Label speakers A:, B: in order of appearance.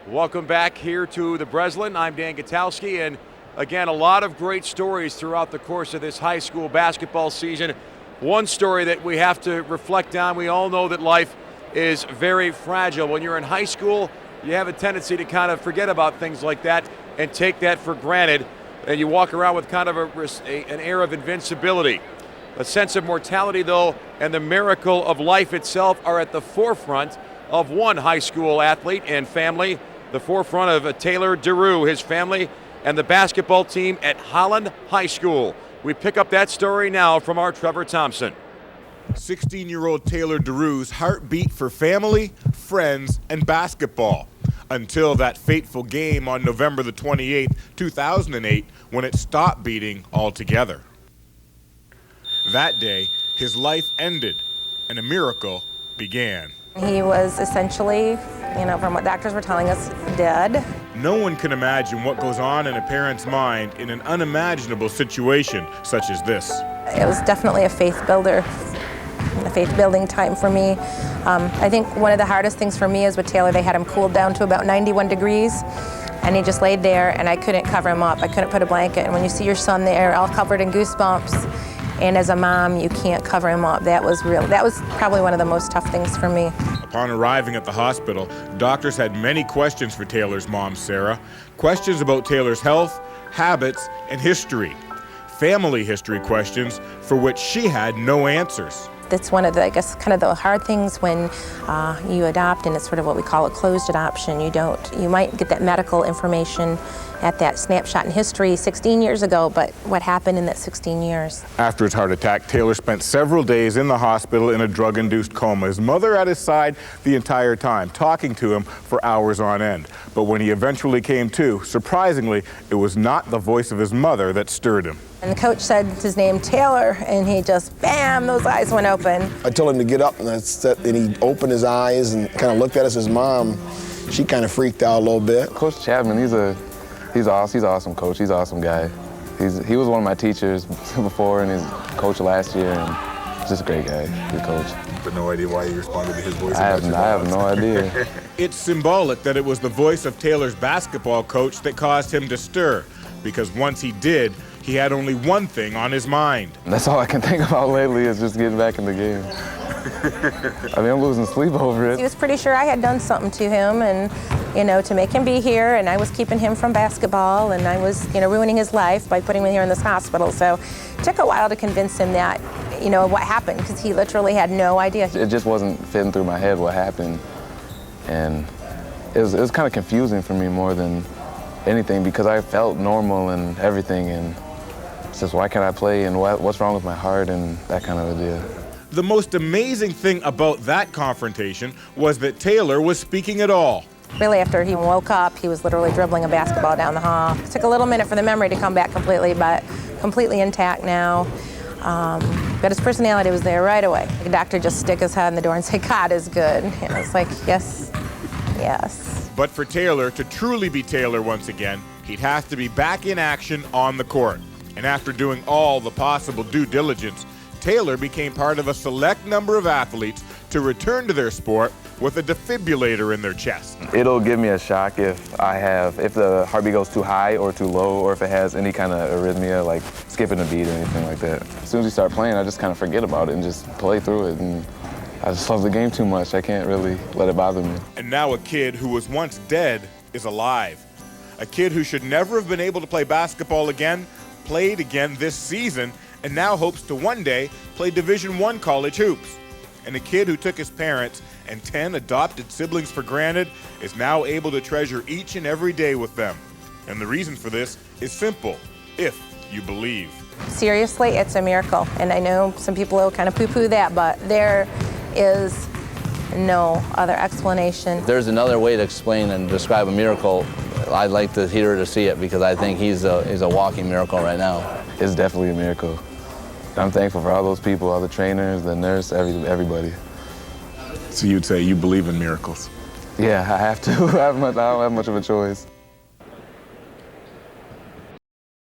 A: Welcome back here to the Breslin. I'm Dan Gutowski, and again, a lot of great stories throughout the course of this high school basketball season. One story that we have to reflect on, we all know that life is very fragile. When you're in high school, you have a tendency to kind of forget about things like that and take that for granted, and you walk around with kind of an air of invincibility. A sense of mortality, though, and the miracle of life itself are at the forefront of one high school athlete and family, the forefront of Taylor DeRoo, his family, and the basketball team at Holland High School. We pick up that story now from our Trevor Thompson.
B: 16-year-old Taylor DeRoo's heart beat for family, friends, and basketball until that fateful game on November the 28th, 2008, when it stopped beating altogether. That day, his life ended and a miracle began.
C: He was essentially, from what doctors were telling us, dead.
B: No one can imagine what goes on in a parent's mind in an unimaginable situation such as this.
C: It was definitely a faith builder, a faith building time for me. I think one of the hardest things for me is with Taylor, they had him cooled down to about 91 degrees, and he just laid there, and I couldn't cover him up. I couldn't put a blanket, and when you see your son there all covered in goosebumps, and as a mom, you can't cover him up. That was probably one of the most tough things for me.
B: Upon arriving at the hospital, doctors had many questions for Taylor's mom, Sarah. Questions about Taylor's health, habits, and history. Family history questions for which she had no answers.
C: That's one of the, kind of the hard things when you adopt, and it's sort of what we call a closed adoption. You might get that medical information at that snapshot in history 16 years ago, but what happened in that 16 years?
B: After his heart attack, Taylor spent several days in the hospital in a drug-induced coma. His mother at his side the entire time, talking to him for hours on end. But when he eventually came to, surprisingly, it was not the voice of his mother that stirred him.
C: And the coach said his name, Taylor, and he just, bam, those eyes went open.
D: I told him to get up, and he opened his eyes and kind of looked at us. His mom, she kind of freaked out a little bit.
E: Coach Chapman, he's awesome. He's an awesome coach. He's an awesome guy. He was one of my teachers before, and he's coach last year, and he's just a great guy, good coach.
B: But no idea why you responded to his voice.
E: I have no idea.
B: It's symbolic that it was the voice of Taylor's basketball coach that caused him to stir, because once he did, he had only one thing on his mind.
E: That's all I can think about lately is just getting back in the game. I'm losing sleep over it.
C: He was pretty sure I had done something to him, and to make him be here, and I was keeping him from basketball, and I was ruining his life by putting him here in this hospital. So it took a while to convince him that what happened, because he literally had no idea.
E: It just wasn't fitting through my head what happened, and it was kind of confusing for me more than anything, because I felt normal and everything, and it's just, why can't I play, and what's wrong with my heart, and that kind of idea.
B: The most amazing thing about that confrontation was that Taylor was speaking at all.
C: Really, after he woke up, he was literally dribbling a basketball down the hall. It took a little minute for the memory to come back completely, but completely intact now. But his personality was there right away. The doctor just stick his head in the door and say, God is good. And it's like, yes, yes.
B: But for Taylor to truly be Taylor once again, he'd have to be back in action on the court. And after doing all the possible due diligence, Taylor became part of a select number of athletes to return to their sport with a defibrillator in their chest.
E: It'll give me a shock if the heartbeat goes too high or too low, or if it has any kind of arrhythmia, like skipping a beat or anything like that. As soon as you start playing, I just kind of forget about it and just play through it. And I just love the game too much. I can't really let it bother me.
B: And now a kid who was once dead is alive. A kid who should never have been able to play basketball again, played again this season, and now hopes to one day play Division I college hoops. And a kid who took his parents and 10 adopted siblings for granted is now able to treasure each and every day with them. And the reason for this is simple: if you believe.
C: Seriously, it's a miracle. And I know some people will kind of poo-poo that, but there is no other explanation.
F: If there's another way to explain and describe a miracle, I'd like to hear to see it, because I think he's a walking miracle right now.
E: It's definitely a miracle. I'm thankful for all those people, all the trainers, the nurse, everybody.
B: So you'd say you believe in miracles?
E: Yeah, I have to. I don't have much of a choice.